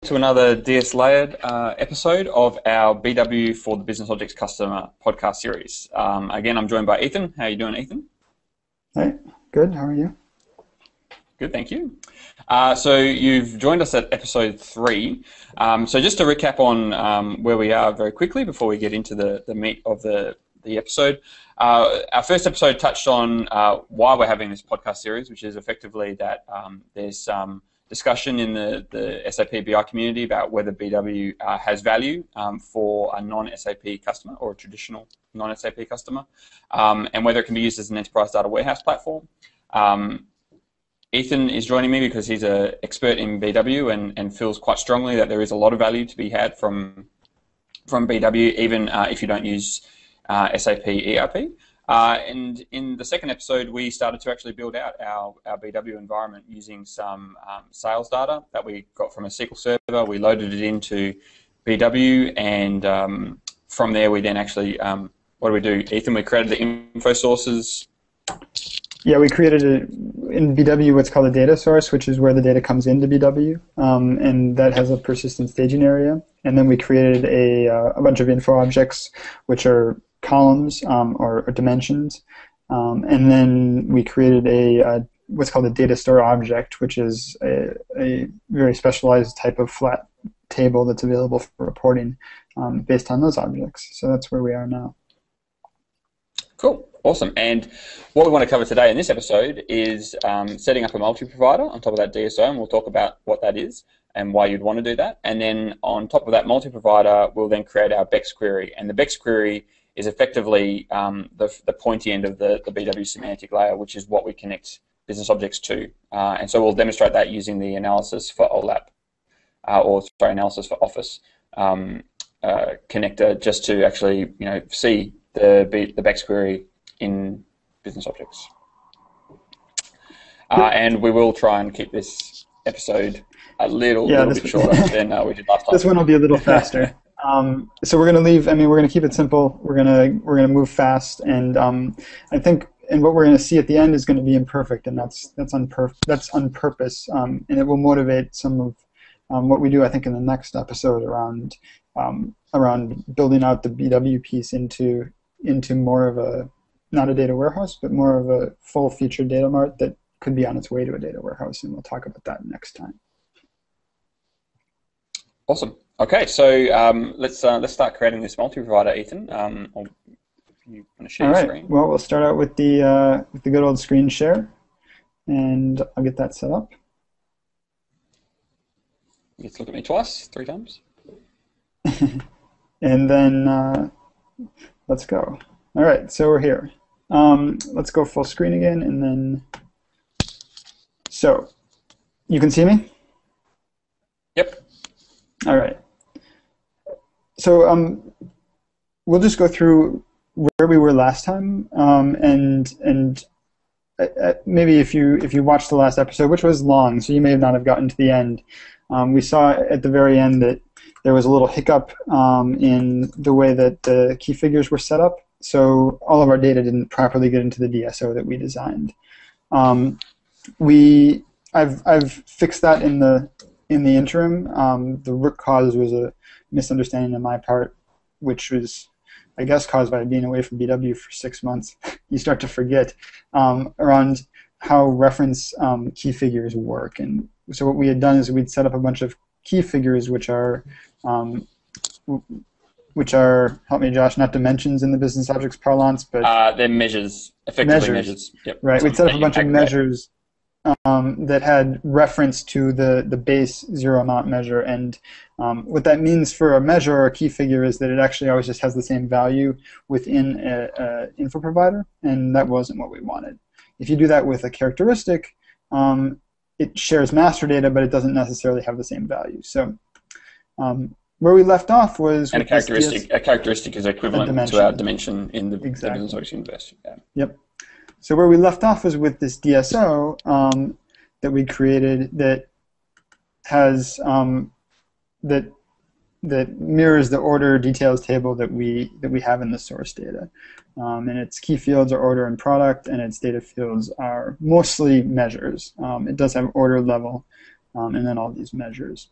to another DSLayered episode of our BW for the Business Objects Customer podcast series. Again, I'm joined by Ethan. How are you doing, Ethan? Hey, good. How are you? Good, thank you. So you've joined us at episode 3. So just to recap on where we are very quickly before we get into the meat of the episode. Our first episode touched on why we're having this podcast series, which is effectively that there's some discussion in the SAP BI community about whether BW has value for a non-SAP customer or a traditional non-SAP customer, and whether it can be used as an enterprise data warehouse platform. Ethan is joining me because he's an expert in BW and feels quite strongly that there is a lot of value to be had from BW, even if you don't use SAP ERP. And in the second episode, we started to actually build out our BW environment using some sales data that we got from a SQL server. We loaded it into BW, and from there we then actually, what do we do, Ethan? We created the info sources. Yeah, we created in BW what's called a data source, which is where the data comes into BW, and that has a persistent staging area. And then we created a bunch of info objects, which are columns or dimensions, and then we created a what's called a data store object, which is a very specialized type of flat table that's available for reporting based on those objects. So that's where we are now. Cool. Awesome. And what we want to cover today in this episode is setting up a multi-provider on top of that DSO, and we'll talk about what that is and why you'd want to do that. And then on top of that multi-provider, we'll then create our BEX query. And the BEX query is effectively the pointy end of the BW semantic layer, which is what we connect business objects to. And so we'll demonstrate that using the analysis for OLAP, analysis for Office connector, just to actually see the BEX query in business objects. And we will try and keep this episode a little bit shorter than we did last time. This one will be a little faster. So we're going to leave. I mean, we're going to keep it simple. We're going to move fast, and I think, and what we're going to see at the end is going to be imperfect, and that's on purpose, and it will motivate some of what we do. I think in the next episode around building out the BW piece into more of a, not a data warehouse, but more of a full-featured data mart that could be on its way to a data warehouse, and we'll talk about that next time. Awesome. Okay, so let's start creating this multi-provider, Ethan. You want to share your screen? Well, we'll start out with the good old screen share, and I'll get that set up. You get to look at me twice, 3 times. And then let's go. All right, so we're here. Let's go full screen again, and then so you can see me? Yep. All right. So we'll just go through where we were last time, and maybe if you watched the last episode, which was long, so you may not have gotten to the end. We saw at the very end that there was a little hiccup in the way that the key figures were set up, so all of our data didn't properly get into the DSO that we designed. I've fixed that in the interim. The root cause was a misunderstanding on my part, which was, I guess, caused by being away from BW for 6 months. You start to forget around how reference key figures work. And so what we had done is we'd set up a bunch of key figures, which are, help me, Josh, not dimensions in the business objects parlance, but they're measures, effectively measures. Yep. Right. We'd set up a bunch of measures that had reference to the base zero amount measure, and what that means for a measure or a key figure is that it actually always just has the same value within an info provider, and that wasn't what we wanted. If you do that with a characteristic, it shares master data, but it doesn't necessarily have the same value. So where we left off was and a characteristic is equivalent to our dimension in the business objects universe. Yeah. Yep. So where we left off was with this DSO that we created that has that mirrors the order details table that we have in the source data, and its key fields are order and product, and its data fields are mostly measures. It does have order level, and then all these measures.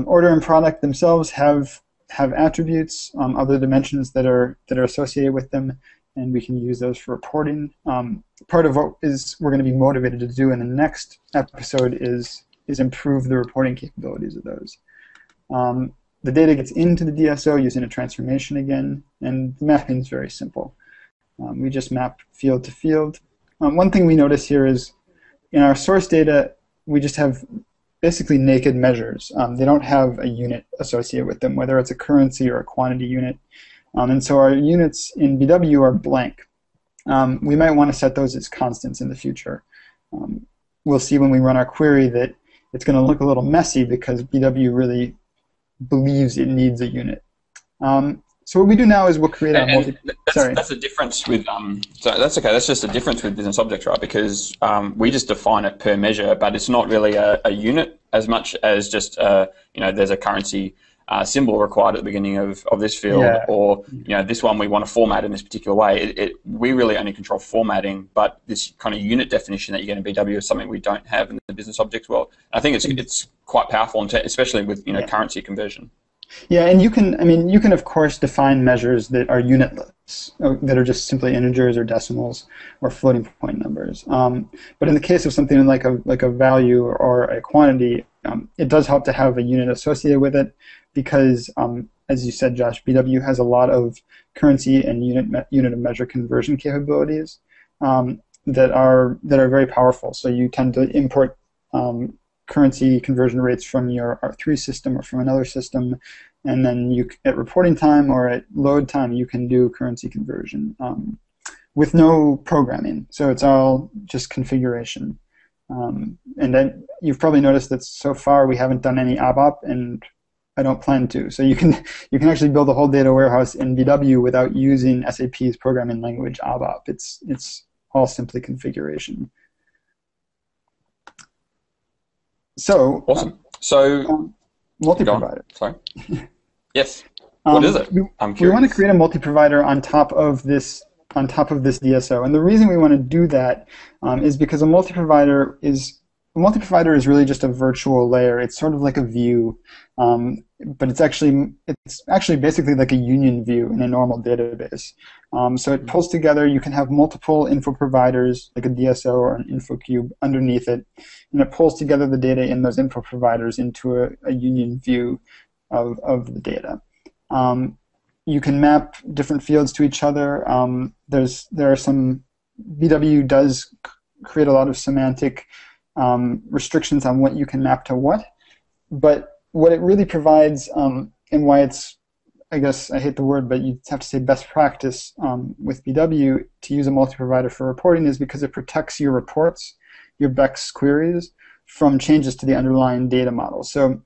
Order and product themselves have attributes, other dimensions that are associated with them, and we can use those for reporting. Part of what we're going to be motivated to do in the next episode is improve the reporting capabilities of those. The data gets into the DSO using a transformation again, and the mapping is very simple. We just map field to field. One thing we notice here is in our source data, we just have basically naked measures. They don't have a unit associated with them, whether it's a currency or a quantity unit. And so our units in BW are blank. We might want to set those as constants in the future. We'll see when we run our query that it's going to look a little messy because BW really believes it needs a unit. So what we do now is we'll create a multi. That's a difference with so that's okay. That's just a difference with business objects, right? Because we just define it per measure, but it's not really a unit as much as just there's a currency symbol required at the beginning of this field, or this one we want to format in this particular way. We really only control formatting, but this kind of unit definition that you get in BW is something we don't have in the business objects world. I think it's quite powerful, especially with currency conversion. Yeah, and you can of course define measures that are unitless, that are just simply integers or decimals or floating point numbers. But in the case of something like a value or a quantity, it does help to have a unit associated with it because, as you said, Josh, BW has a lot of currency and unit of measure conversion capabilities that are very powerful. So you tend to import currency conversion rates from your R3 system or from another system, and then at reporting time or at load time you can do currency conversion with no programming. So it's all just configuration. And then you've probably noticed that so far we haven't done any ABAP, and I don't plan to. So you can actually build a whole data warehouse in BW without using SAP's programming language ABAP. It's all simply configuration. So awesome. So multi-provider. Sorry. Yes. What is it? I'm curious. We want to create a multi-provider on top of this DSO, and the reason we want to do that is because a multi-provider is really just a virtual layer. It's sort of like a view, but it's actually basically like a union view in a normal database. So it pulls together. You can have multiple info providers, like a DSO or an info cube, underneath it, and it pulls together the data in those info providers into a union view of the data. You can map different fields to each other. There are some BW does create a lot of semantic restrictions on what you can map to what, but what it really provides, and why it's, I guess I hate the word, but you have to say best practice with BW to use a multi-provider for reporting, is because it protects your reports, your BEX queries, from changes to the underlying data model. So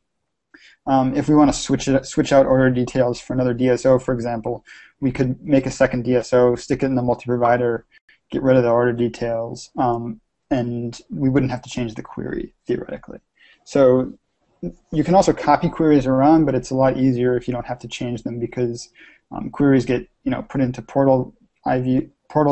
if we want to switch out order details for another DSO, for example, we could make a second DSO, stick it in the multi-provider, get rid of the order details, and we wouldn't have to change the query, theoretically. So you can also copy queries around, but it's a lot easier if you don't have to change them, because queries get put into portal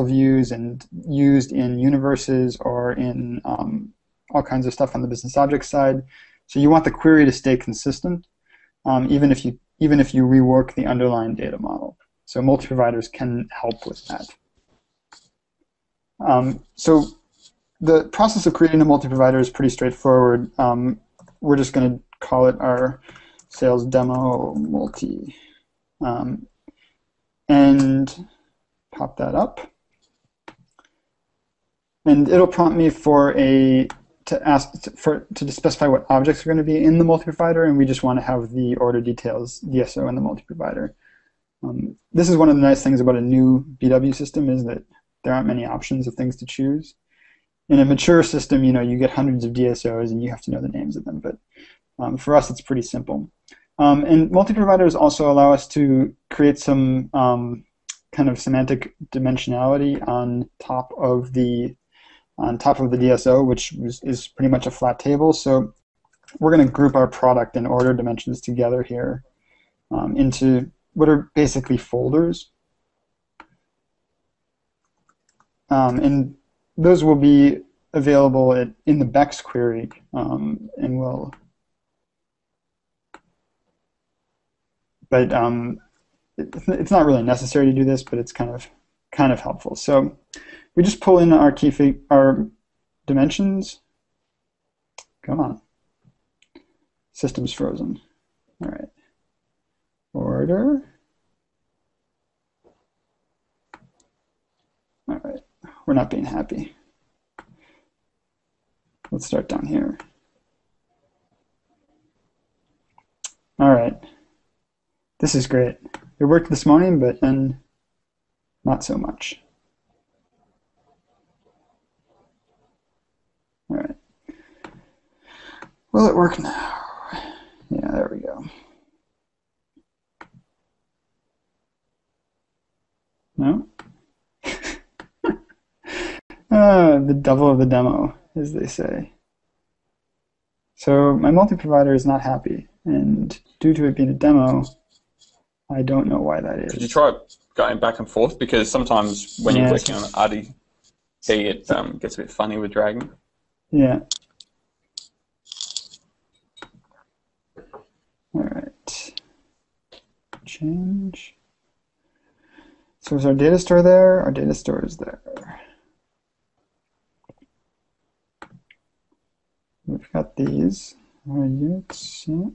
views and used in universes or in all kinds of stuff on the business object side. So you want the query to stay consistent, even if you rework the underlying data model. So multi-providers can help with that. So the process of creating a multi-provider is pretty straightforward. We're just going to call it our sales demo multi, and pop that up. And it'll prompt me to specify what objects are going to be in the multi-provider, and we just want to have the order details DSO in the multi-provider. This is one of the nice things about a new BW system, is that there aren't many options of things to choose. In a mature system, you get hundreds of DSOs and you have to know the names of them, but for us it's pretty simple. And multi-providers also allow us to create some kind of semantic dimensionality on top of the DSO, which is pretty much a flat table. So we're going to group our product and order dimensions together here into what are basically folders. And those will be available in the BEX query, and we'll but it's not really necessary to do this, but it's kind of helpful. So we just pull in our our dimensions. Come on. System's frozen. All right. Order. All right. We're not being happy. Let's start down here. All right. This is great. It worked this morning, but then not so much. All right. Will it work now? Yeah, there we go. No? The devil of the demo, as they say. So my multi-provider is not happy, and due to it being a demo, I don't know why that is. Could you try going back and forth? Because sometimes when you're clicking on RDP, it gets a bit funny with dragging. Yeah. All right. Change. So is our data store there? Our data store is there. We've got these. Our units, yeah.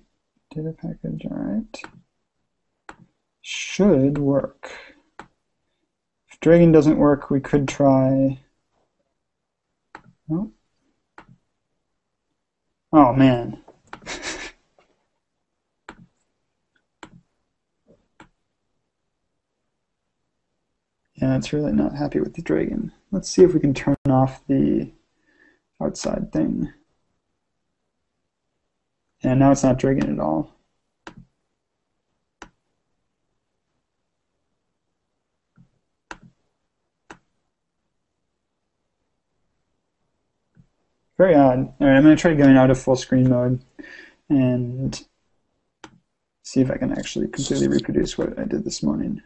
Data package, all right. Should work. If dragging doesn't work, we could try. No. Oh man. Yeah, it's really not happy with the dragon. Let's see if we can turn off the outside thing. And now it's not dragging at all. Very odd. All right, I'm going to try going out of full screen mode and see if I can actually completely reproduce what I did this morning.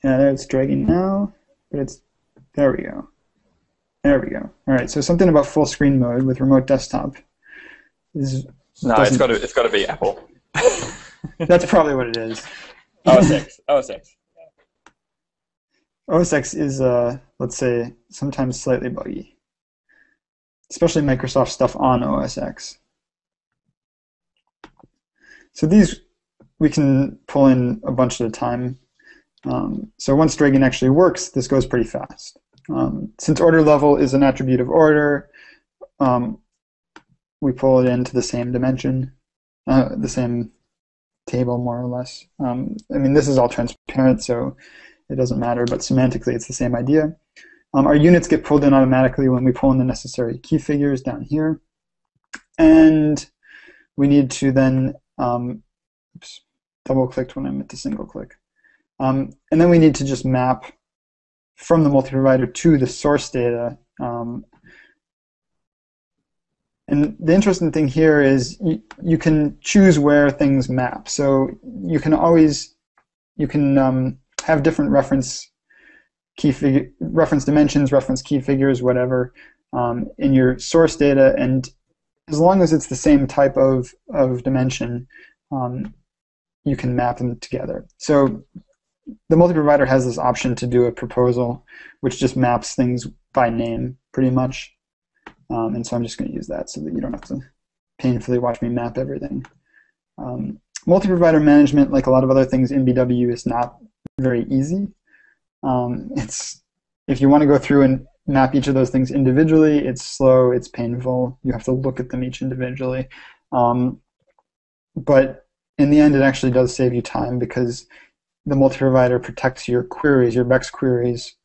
Yeah, there it's dragging now, but it's, there we go. There we go. All right, so something about full screen mode with remote desktop is... No, it's got to be Apple. That's probably what it is. OS X. OS X. OS X is, let's say, sometimes slightly buggy, especially Microsoft stuff on OS X. So these we can pull in a bunch at a time. So once dragging actually works, this goes pretty fast. Since order level is an attribute of order, we pull it into the same dimension, the same table more or less. I mean, this is all transparent, so it doesn't matter, but semantically it's the same idea. Our units get pulled in automatically when we pull in the necessary key figures down here. And we need to then, oops, double-clicked when I meant to single-click. And then we need to just map from the multi-provider to the source data. And the interesting thing here is you can choose where things map. So you can always, have different reference dimensions, reference key figures, whatever, in your source data. And as long as it's the same type of dimension, you can map them together. So the multi-provider has this option to do a proposal, which just maps things by name, pretty much. And so I'm just going to use that so that you don't have to painfully watch me map everything. Multi-provider management, like a lot of other things in BW, is not very easy. If you want to go through and map each of those things individually, it's slow, it's painful. You have to look at them each individually. But in the end, it actually does save you time because the multi-provider protects your queries, your BEX queries,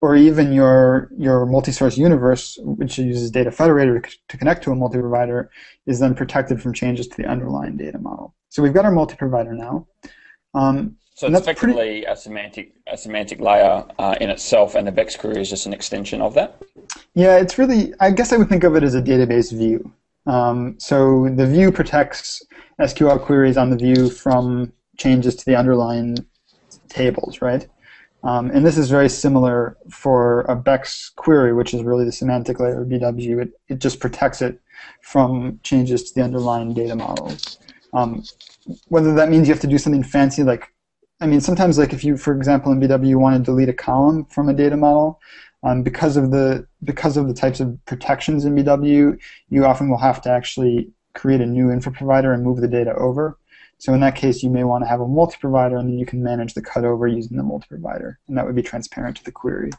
or even your multi-source universe, which uses Data Federator to connect to a multi-provider, is then protected from changes to the underlying data model. So we've got our multi-provider now. So it's effectively a semantic layer in itself, and the BEX query is just an extension of that? Yeah, it's really, I guess I would think of it as a database view. So the view protects SQL queries on the view from changes to the underlying tables, right? And this is very similar for a BEX query, which is really the semantic layer of BW. It just protects it from changes to the underlying data models. Whether that means you have to do something fancy, like, I mean, sometimes, like, if you, for example, in BW, you want to delete a column from a data model, because of the types of protections in BW, you often will have to actually create a new info provider and move the data over. So in that case, you may want to have a multi-provider, and then you can manage the cutover using the multi-provider, and that would be transparent to the query.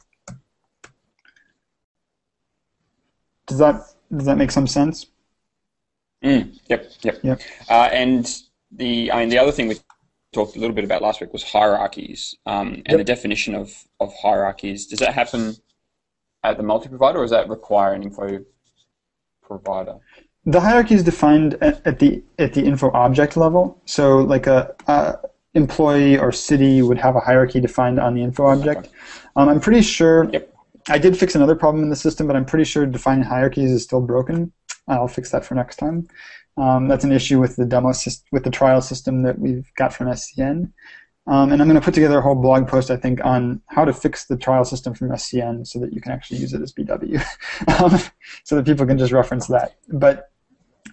Does that make some sense? Yep. And the other thing we talked a little bit about last week was hierarchies, and the definition of hierarchies. Does that happen at the multi-provider, or does that require an info provider? The hierarchy is defined at the info object level. So like a employee or city would have a hierarchy defined on the info object. Okay. I'm pretty sure. Yep. I did fix another problem in the system, but I'm pretty sure defining hierarchies is still broken. I'll fix that for next time. That's an issue with the with the trial system that we've got from SCN. And I'm going to put together a whole blog post, I think, on how to fix the trial system from SCN so that you can actually use it as BW, so that people can just reference that. But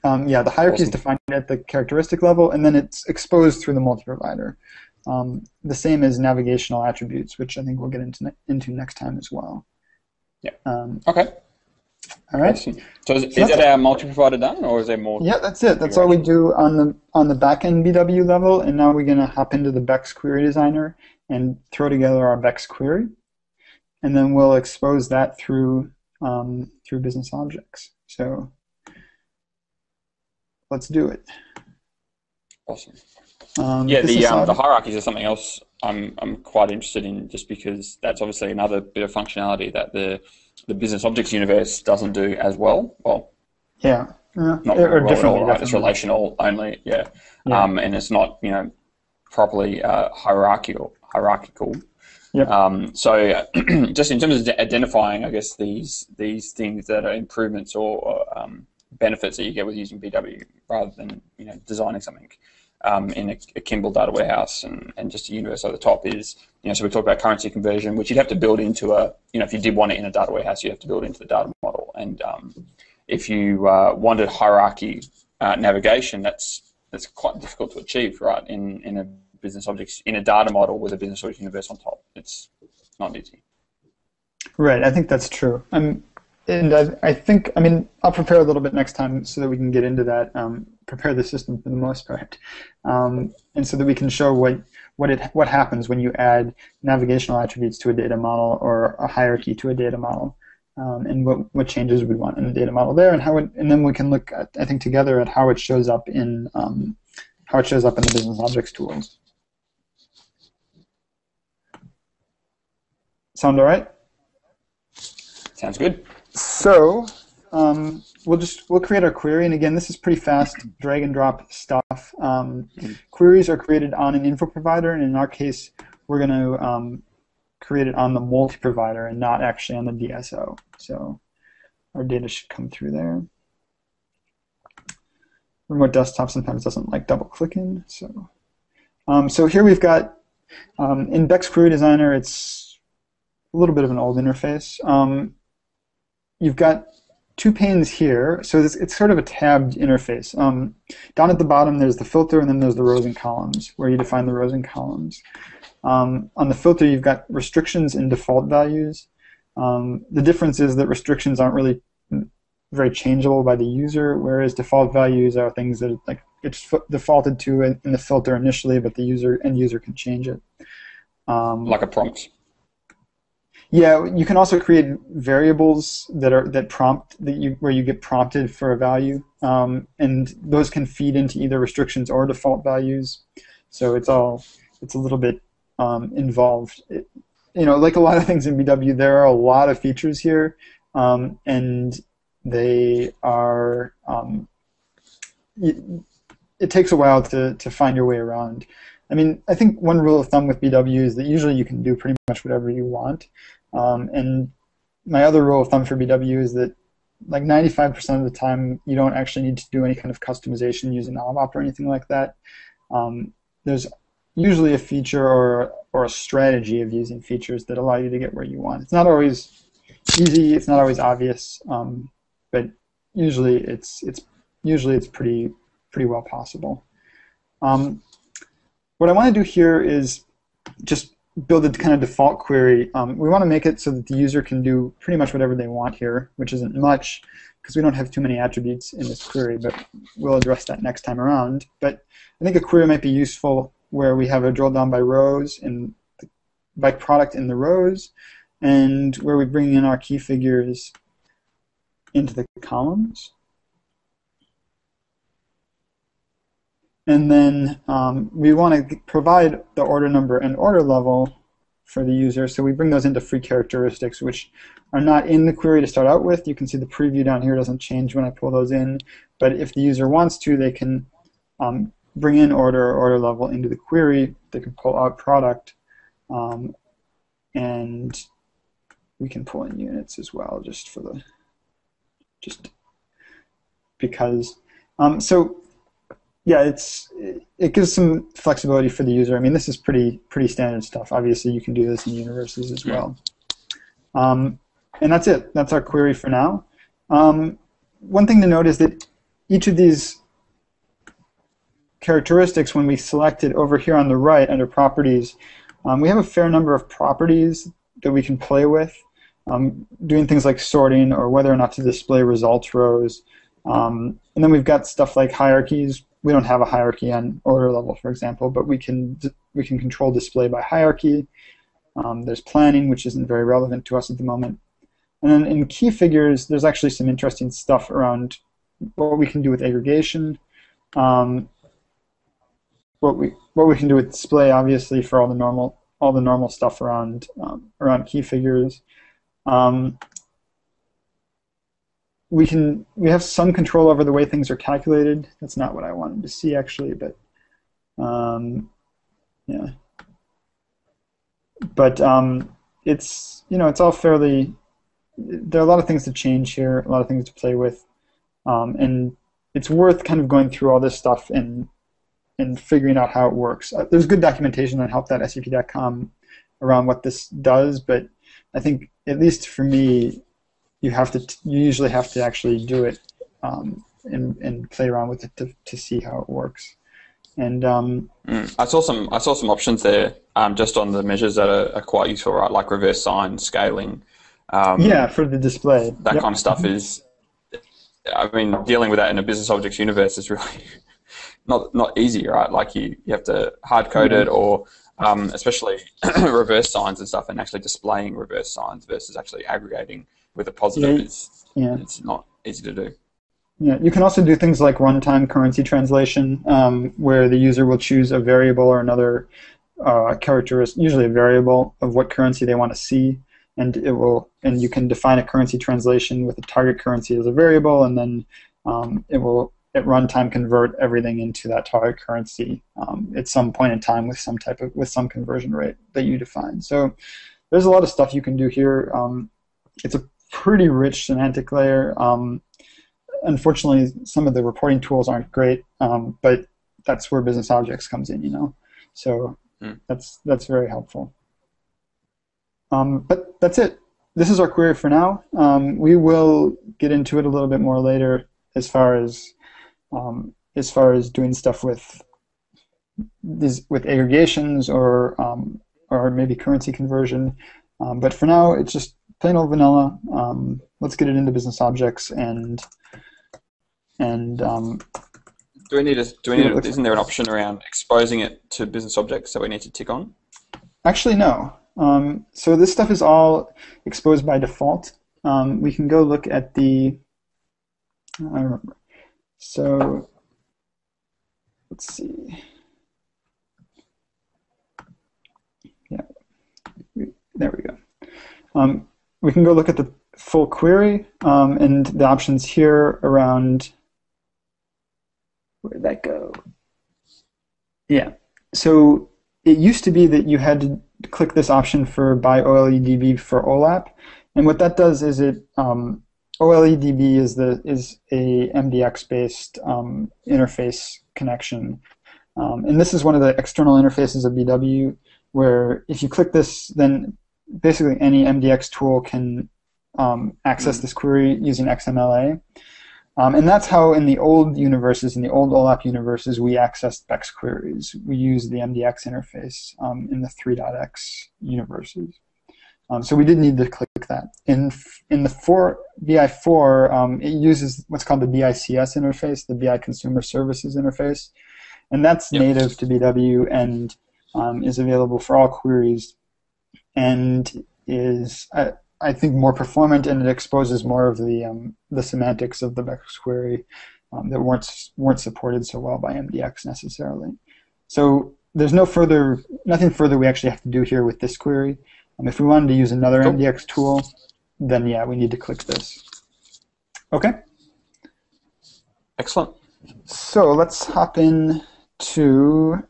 yeah, the hierarchy is defined at the characteristic level, and then it's exposed through the multi-provider. The same as navigational attributes, which I think we'll get into next time as well. Yeah. Okay. All right. Awesome. So is that our multi-provider done, or is there more? Yeah, that's it. That's all we do on the back-end BW level, and now we're going to hop into the Bex Query Designer and throw together our Bex query, and then we'll expose that through BusinessObjects. So let's do it. Awesome. The hierarchies are something else I'm quite interested in, just because that's obviously another bit of functionality that the BusinessObjects universe doesn't do as well. Well, yeah, not or differently, right? It's relational only, yeah. And it's not properly hierarchical. Yep. So just in terms of identifying, I guess these things that are improvements or benefits that you get with using BW rather than designing something in a Kimball data warehouse and just a universe over the top is, so we talked about currency conversion, which you'd have to build into if you did want it in a data warehouse, you have to build into the data model. And if you wanted hierarchy navigation, that's quite difficult to achieve, right? In a business objects, in a data model with a business object universe on top, it's not easy. Right, I think that's true. And I think, I'll prepare a little bit next time so that we can get into that, prepare the system for the most part, and so that we can show what happens when you add navigational attributes to a data model or a hierarchy to a data model, and what changes we want in the data model there, and then we can look at, I think, together at how it shows up in the BusinessObjects tools. Sound all right? Sounds good. So we'll create our query, and again, this is pretty fast drag and drop stuff. Queries are created on an info provider, and in our case, we're going to create it on the multi-provider and not actually on the DSO. So our data should come through there. Remote desktop sometimes doesn't like double-clicking, so here we've got in Bex Query Designer, it's a little bit of an old interface. You've got two panes here, so it's sort of a tabbed interface. Down at the bottom, there's the filter, and then there's the rows and columns, where you define the rows and columns. On the filter, you've got restrictions and default values. The difference is that restrictions aren't really very changeable by the user, whereas default values are things that it's defaulted to in the filter initially, but the end user can change it. Like a prompt. Yeah, you can also create variables where you get prompted for a value, and those can feed into either restrictions or default values. So it's a little bit involved. Like a lot of things in BW, there are a lot of features here, and they are. It takes a while to find your way around. I think one rule of thumb with BW is that usually you can do pretty much whatever you want. And my other rule of thumb for BW is that like 95% of the time you don't actually need to do any kind of customization using ABAP or anything like that. There's usually a feature or a strategy of using features that allow you to get where you want. It's not always easy, it's not always obvious, but usually it's pretty well possible. What I want to do here is just build a kind of default query. We want to make it so that the user can do pretty much whatever they want here, which isn't much because we don't have too many attributes in this query, but we'll address that next time around. But I think a query might be useful where we have a drill down by rows and by product in the rows, and where we bring in our key figures into the columns. And then we want to provide the order number and order level for the user, so we bring those into free characteristics, which are not in the query to start out with. You can see the preview down here doesn't change when I pull those in, but if the user wants to, they can bring in order or order level into the query. They can pull out product, and we can pull in units as well, just because. So yeah, it gives some flexibility for the user. I mean, this is pretty standard stuff. Obviously, you can do this in universes as well. And that's it. That's our query for now. One thing to note is that each of these characteristics, when we select it over here on the right under properties, we have a fair number of properties that we can play with, doing things like sorting or whether or not to display results rows. And then we've got stuff like hierarchies. We don't have a hierarchy on order level, for example, but we can control display by hierarchy. There's planning, which isn't very relevant to us at the moment. And then in key figures, there's actually some interesting stuff around what we can do with aggregation, what we can do with display, obviously, for all the normal stuff around key figures. We have some control over the way things are calculated. That's not what I wanted to see, actually, but yeah. But it's all fairly. There are a lot of things to change here, a lot of things to play with, and it's worth kind of going through all this stuff and figuring out how it works. There's good documentation on help.sap.com around what this does, but I think, at least for me, you usually have to actually do it and play around with it to see how it works. And I saw some options there just on the measures that are quite useful, right? Like reverse sign, scaling. Yeah, for the display. That kind of stuff is. I mean, dealing with that in a business objects universe is really not easy, right? Like you have to hard code it, or especially reverse signs and stuff, and actually displaying reverse signs versus actually aggregating with a positive it's not easy to do. Yeah, you can also do things like runtime currency translation, where the user will choose a variable or another characteristic, usually a variable, of what currency they want to see, and you can define a currency translation with a target currency as a variable, and then it will at runtime convert everything into that target currency at some point in time with some conversion rate that you define. So there's a lot of stuff you can do here. It's a pretty rich semantic layer. Unfortunately, some of the reporting tools aren't great, but that's where business objects comes in, So that's very helpful. But that's it. This is our query for now. We will get into it a little bit more later as far as doing stuff with aggregations or maybe currency conversion. But for now, it's just plain old vanilla. Let's get it into business objects and do we need isn't there an option around exposing it to business objects that we need to tick on? Actually, no. So this stuff is all exposed by default. We can go look at the. I remember. So let's see. Yeah, there we go. We can go look at the full query and the options here around. Where did that go? Yeah. So it used to be that you had to click this option for buy OLEDB for OLAP, and what that does is it OLEDB is a MDX-based interface connection, and this is one of the external interfaces of BW, where if you click this, then basically any MDX tool can access this query using XMLA. And that's how in the old universes, in the old OLAP universes, we accessed BEX queries. We used the MDX interface in the 3.x universes. So we did need to click that. In the BI4, it uses what's called the BICS interface, the BI Consumer Services interface. And that's native to BW and is available for all queries and is, I think, more performant, and it exposes more of the semantics of the BEX query that weren't supported so well by MDX necessarily. So there's nothing further we actually have to do here with this query. If we wanted to use another MDX tool, then yeah, we need to click this. Okay. Excellent. So let's hop in to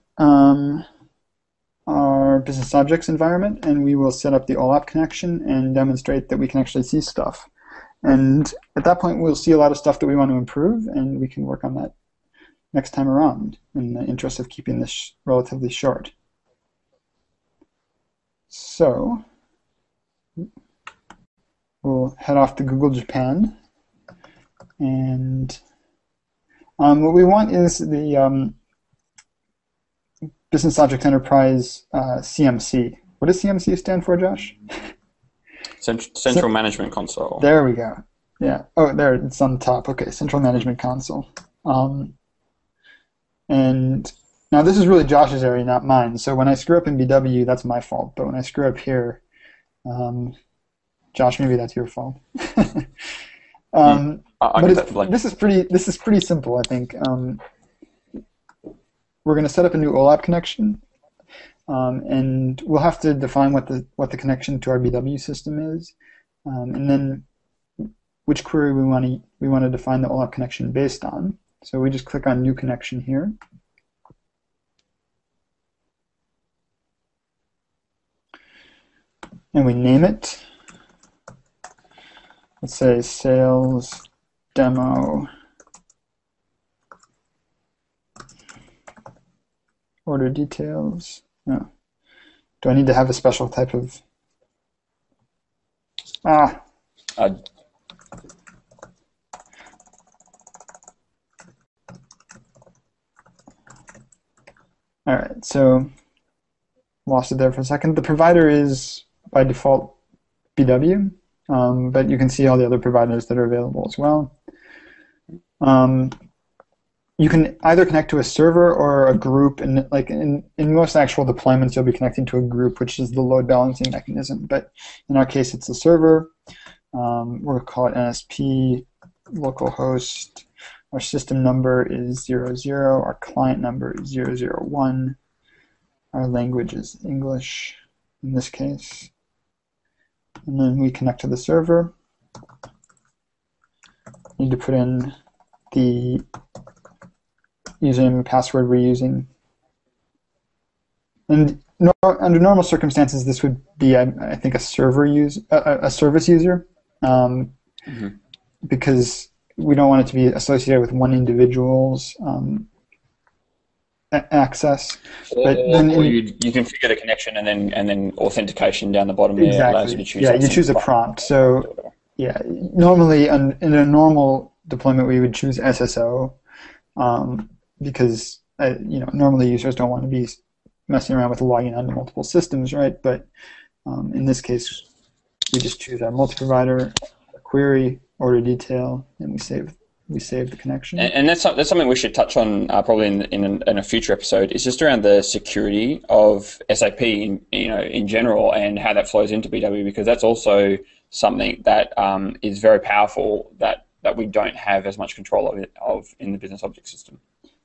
our business objects environment, and we will set up the OLAP connection and demonstrate that we can actually see stuff. And at that point, we'll see a lot of stuff that we want to improve, and we can work on that next time around in the interest of keeping this relatively short. So we'll head off to Google Japan, and what we want is the Business Object Enterprise CMC. What does CMC stand for, Josh? Central Management Console. There we go. Yeah. Oh, there, it's on the top. Okay, Central Management Console. And now this is really Josh's area, not mine. So when I screw up in BW, that's my fault. But when I screw up here, Josh, maybe that's your fault. But this is pretty simple, I think. We're going to set up a new OLAP connection, and we'll have to define what the connection to our BW system is, and then which query we want to define the OLAP connection based on. So we just click on New Connection here. And we name it. Let's say Sales Demo Order Details. No. Do I need to have a special type of... All right, so lost it there for a second. The provider is by default BW, but you can see all the other providers that are available as well. You can either connect to a server or a group, and like in most actual deployments, you'll be connecting to a group, which is the load balancing mechanism. But in our case, it's a server. We'll call it NSP, localhost. Our system number is 00. Our client number is 001. Our language is English in this case. And then we connect to the server. Need to put in the username and password we're using. And under normal circumstances, this would be, I think, a service user, because we don't want it to be associated with one individual's access. Or you configure the connection and then authentication down the bottom exactly. There allows you to choose. Yeah, you choose a prompt. So yeah, normally in a normal deployment we would choose SSO, because normally users don't want to be messing around with logging onto multiple systems, right? But in this case, we just choose our multi-provider, query, order detail, and we save the connection. And that's something we should touch on probably in a future episode. It's just around the security of SAP in general and how that flows into BW, because that's also something that is very powerful that we don't have as much control of in the business object system.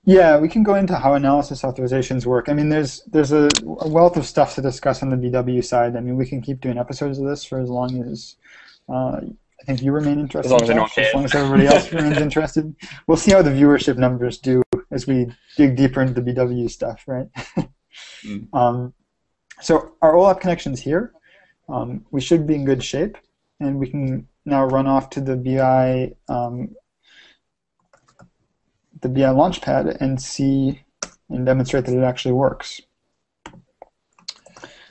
Yeah, we can go into how analysis authorizations work. I mean, there's a wealth of stuff to discuss on the BW side. I mean, we can keep doing episodes of this for as long as I think you remain interested. As long as everybody else remains interested. We'll see how the viewership numbers do as we dig deeper into the BW stuff, right? So our OLAP connection's here. We should be in good shape, and we can now run off to the BI Launchpad and see and demonstrate that it actually works.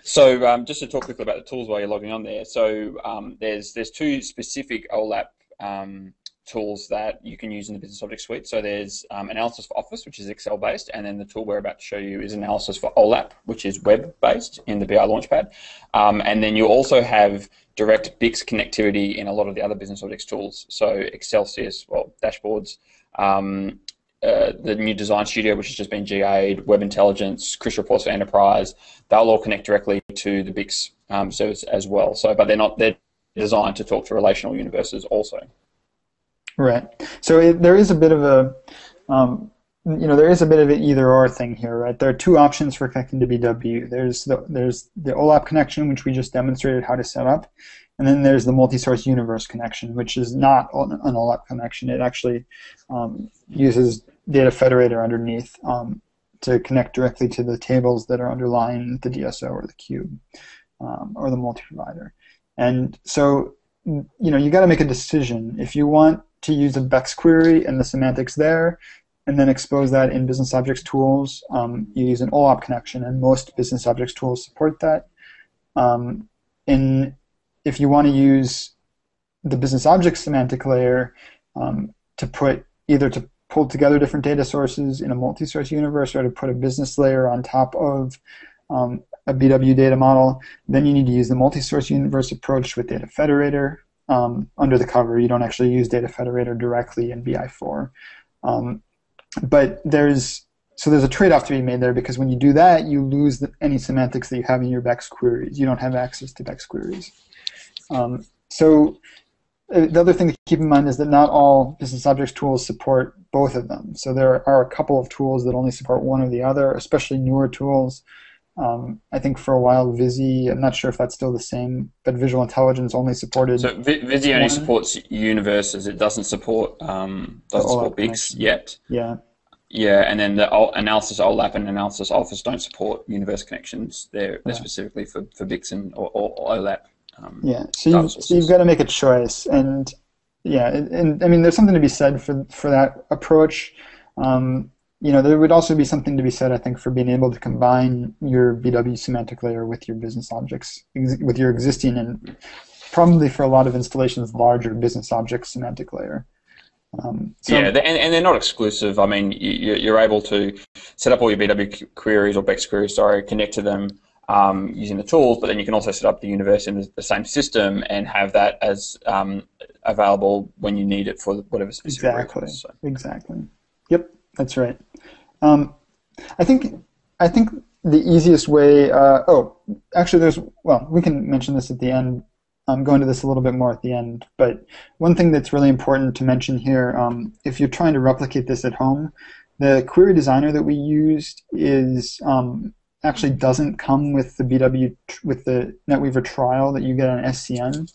So just to talk quickly about the tools while you're logging on there. So there's two specific OLAP tools that you can use in the Business Object Suite. So there's Analysis for Office, which is Excel-based, and then the tool we're about to show you is Analysis for OLAP, which is web-based in the BI Launchpad. And then you also have direct BIX connectivity in a lot of the other Business Objects tools. So Excelsius, well, dashboards, the new Design Studio, which has just been GA'd, Web Intelligence, Chris Reports for Enterprise, they'll all connect directly to the BIX service as well. So, but they're designed to talk to relational universes also. Right. So there is a bit of a, there is a bit of an either-or thing here, right? There are two options for connecting to BW. There's the OLAP connection, which we just demonstrated how to set up, and then there's the multi-source universe connection, which is not an OLAP connection. It actually uses Data Federator underneath to connect directly to the tables that are underlying the DSO or the cube or the multi-provider. And so, you got to make a decision. If you want to use a BEX query and the semantics there, and then expose that in Business Objects tools, you use an OLAP connection, and most Business Objects tools support that. If you want to use the Business Objects semantic layer to pull together different data sources in a multi-source universe, or to put a business layer on top of a BW data model, then you need to use the multi-source universe approach with Data Federator under the cover. You don't actually use Data Federator directly in BI4. But there's a trade-off to be made there, because when you do that, you lose any semantics that you have in your BEX queries. You don't have access to BEX queries. So the other thing to keep in mind is that not all Business Objects tools support both of them. So there are a couple of tools that only support one or the other, especially newer tools. I think for a while Visi, I'm not sure if that's still the same, but Visual Intelligence only supported. So Visi only supports universes. It doesn't support BIX yet. Yeah. Yeah, and then the Analysis OLAP and Analysis Office don't support universe connections. They're specifically for BIX and or OLAP. So you've got to make a choice, and I mean, there's something to be said for that approach. There would also be something to be said, I think, for being able to combine your BW semantic layer with your business objects, with your existing, and probably for a lot of installations, larger business objects semantic layer. And they're not exclusive. I mean, you're able to set up all your BW queries or BEX queries, connect to them using the tools, but then you can also set up the universe in the same system and have that as available when you need it for whatever specific reason. Exactly. Yep, that's right. I think the easiest way. We can mention this at the end. I'm going to this a little bit more at the end, but one thing that's really important to mention here, if you're trying to replicate this at home, the query designer that we used is actually doesn't come with the BW with the NetWeaver trial that you get on SCN.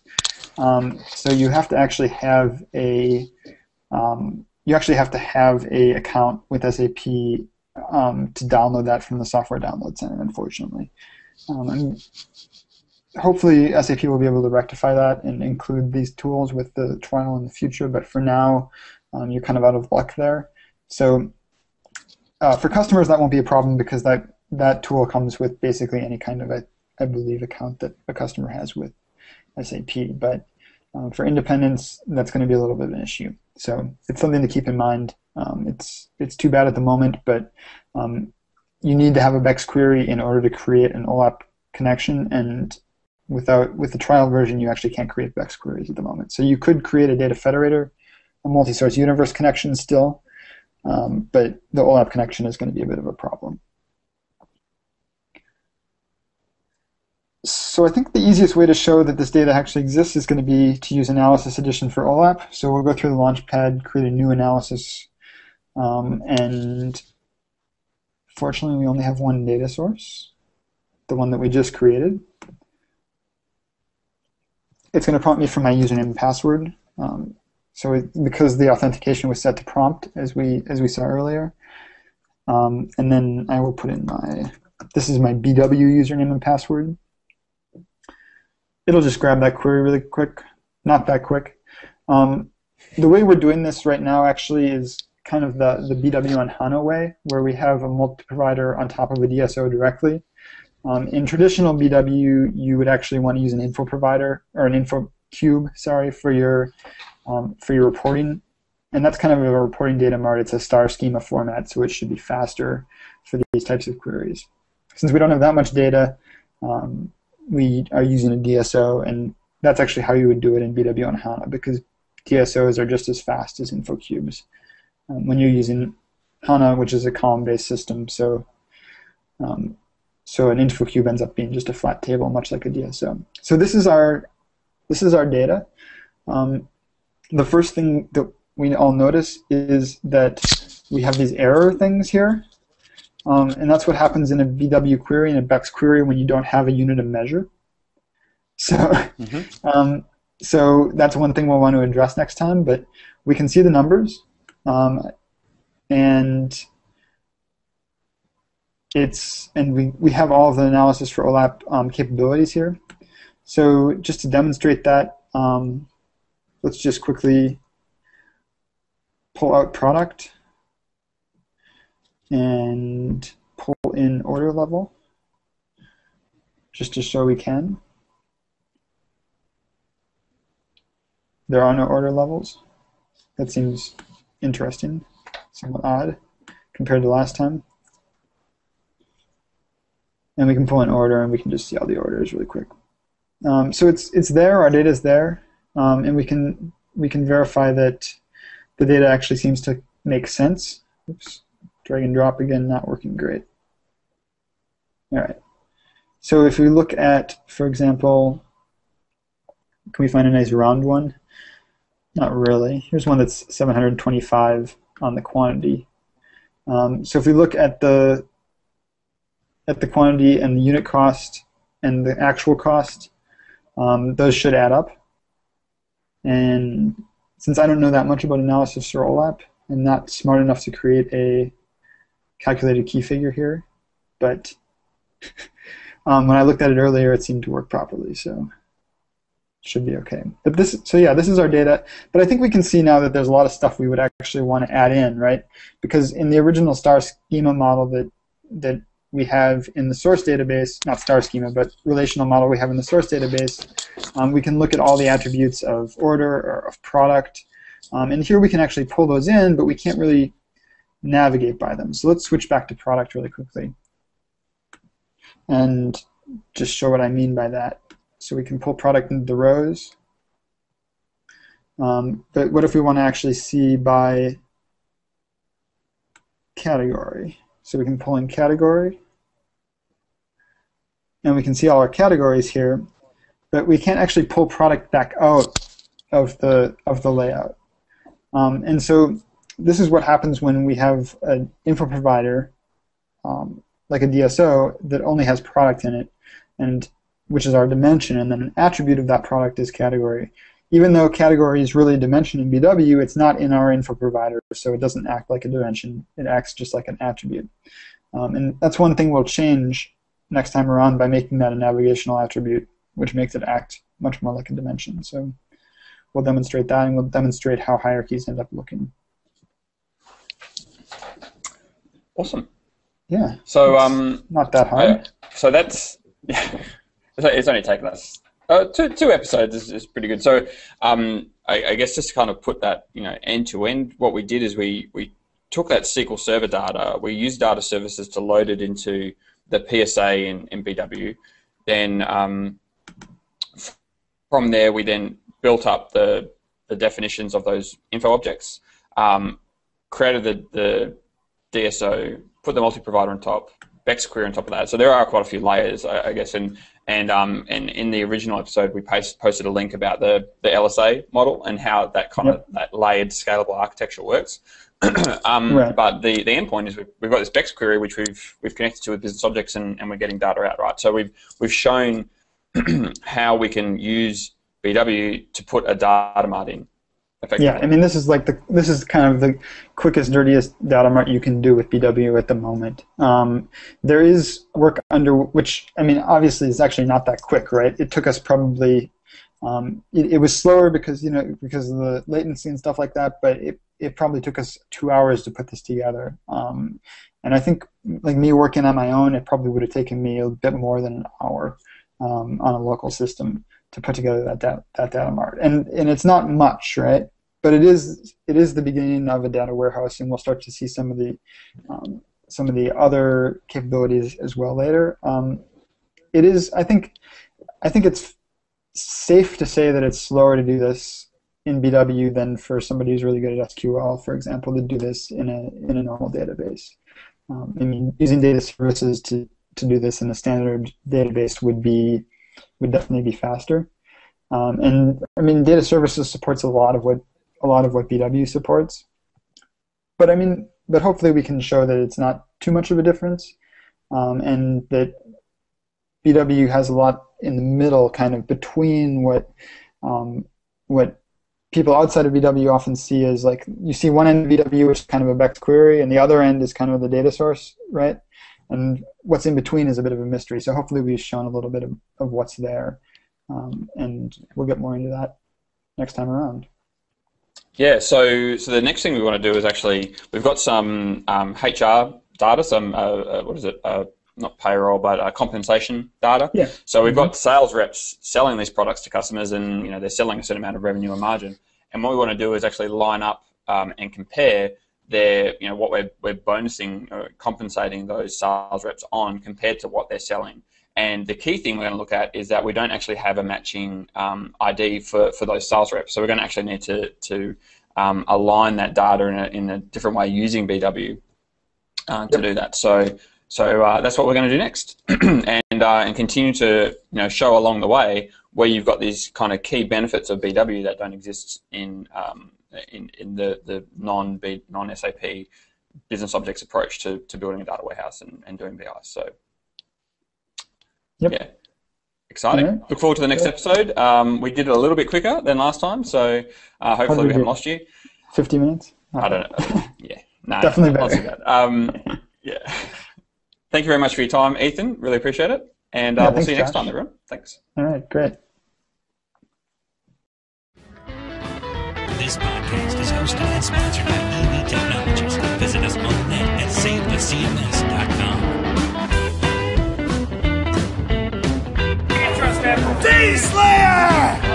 So you have to actually have a account with SAP to download that from the Software Download Center, unfortunately. And hopefully SAP will be able to rectify that and include these tools with the trial in the future, but for now, you're kind of out of luck there. So for customers, that won't be a problem, because that tool comes with basically any kind of, I believe, account that a customer has with SAP. But for independents, that's going to be a little bit of an issue. So it's something to keep in mind. It's too bad at the moment, but you need to have a BEX query in order to create an OLAP connection, and with the trial version, you actually can't create BEX queries at the moment. So you could create a Data Federator, a multi-source universe connection still, but the OLAP connection is going to be a bit of a problem. So I think the easiest way to show that this data actually exists is going to be to use Analysis Edition for OLAP. So we'll go through the Launchpad, create a new analysis, and fortunately we only have one data source, the one that we just created. It's going to prompt me for my username and password. Because the authentication was set to prompt, as we saw earlier, and then I will put in this is my BW username and password. It'll just grab that query really quick, not that quick. The way we're doing this right now actually is kind of the BW on HANA way, where we have a multi-provider on top of a DSO directly. In traditional BW, you would actually want to use an info provider, or an info cube, for your reporting and that's kind of a reporting data mart. It's a star schema format, so it should be faster for these types of queries. Since we don't have that much data, we are using a DSO, and that's actually how you would do it in BW on HANA, because DSOs are just as fast as InfoCubes when you're using HANA, which is a column-based system. So an InfoCube ends up being just a flat table, much like a DSO. So this is our data. The first thing that we all notice is that we have these error things here. And that's what happens in a BW query and a BEX query when you don't have a unit of measure. So, so that's one thing we'll want to address next time. But we can see the numbers, and we have all of the analysis for OLAP capabilities here. So just to demonstrate that, let's just quickly pull out product and pull in order level, just to show we can. There are no order levels. That seems interesting, somewhat odd compared to last time. And we can pull in order, and we can just see all the orders really quick. So it's there. Our data is there, and we can verify that the data actually seems to make sense. Oops. Drag and drop again, not working great. All right. So if we look at, for example, can we find a nice round one? Not really. Here's one that's 725 on the quantity. So if we look at the quantity and the unit cost and the actual cost, those should add up. And since I don't know that much about analysis for OLAP, I'm not smart enough to create a calculated key figure here, but when I looked at it earlier, it seemed to work properly, so it should be okay. But this is our data. But I think we can see now that there's a lot of stuff we would actually want to add in, right? Because in the original star schema model that we have in the source database, not star schema, but relational model we have in the source database, we can look at all the attributes of order or of product, and here we can actually pull those in, but we can't really navigate by them. So let's switch back to product really quickly and just show what I mean by that. So we can pull product into the rows. But what if we want to actually see by category? So we can pull in category, and we can see all our categories here, but we can't actually pull product back out of the layout. And so this is what happens when we have an info provider, like a DSO, that only has product in it, and which is our dimension, and then an attribute of that product is category. Even though category is really a dimension in BW, it's not in our info provider, so it doesn't act like a dimension. It acts just like an attribute. And that's one thing we'll change next time around by making that a navigational attribute, which makes it act much more like a dimension. So we'll demonstrate that, and we'll demonstrate how hierarchies end up looking. Awesome. Yeah. So not that hard. So that's it's only taken us two episodes is pretty good. So I guess just to kind of put that end to end, what we did is we took that SQL Server data, we used data services to load it into the PSA in BW. Then from there we then built up the definitions of those info objects, created the DSO, put the multi-provider on top, BEX query on top of that. So there are quite a few layers, I guess. And in the original episode, we posted a link about the LSA model and how that kind of that layered scalable architecture works. Right. But the end point is we've got this BEX query which we've connected to with BusinessObjects, and we're getting data out, right? So we've shown how we can use BW to put a data mart in. Yeah, I mean this is kind of the quickest, dirtiest data mart you can do with BW at the moment. There is work under which, I mean, obviously it's actually not that quick, right? It took us probably it was slower because because of the latency and stuff like that, but it probably took us 2 hours to put this together. And I think, like me working on my own, it probably would have taken me a bit more than an hour on a local system to put together that data mart. And it's not much, right? but it is the beginning of a data warehouse, and we'll start to see some of the other capabilities as well later. It is, I think it's safe to say that it's slower to do this in BW than for somebody who's really good at SQL, for example, to do this in a normal database. I mean, using data services to do this in a standard database would definitely be faster. And I mean, data services supports a lot of what BW supports. But but hopefully we can show that it's not too much of a difference, and that BW has a lot in the middle, kind of between what people outside of BW often see as, like, you see one end of BW, which is kind of a Beck's query, and the other end is kind of the data source, right? And what's in between is a bit of a mystery. So hopefully we've shown a little bit of what's there, and we'll get more into that next time around. Yeah, so the next thing we want to do is actually, we've got some HR data, some, not payroll, but compensation data. Yeah. So we've got sales reps selling these products to customers, and they're selling a certain amount of revenue and margin. And what we want to do is actually line up and compare their, what we're bonusing or compensating those sales reps on compared to what they're selling. And the key thing we're going to look at is that we don't actually have a matching ID for those sales reps. So we're going to actually need to align that data in a different way using BW to do that. So that's what we're going to do next, and continue to show along the way where you've got these kind of key benefits of BW that don't exist in the non-SAP business objects approach to building a data warehouse and doing BI. So yeah, exciting. Right. Look forward to the next episode. We did it a little bit quicker than last time, so hopefully we haven't lost you. 50 minutes? I don't know. Yeah, no, definitely better. Not too bad. Yeah. Thank you very much for your time, Ethan. Really appreciate it. And we'll see you next time, everyone. Thanks. All right, great. This podcast is hosted and sponsored by EV Technologies. Visit us on the net at savethecms.com. DSLayered!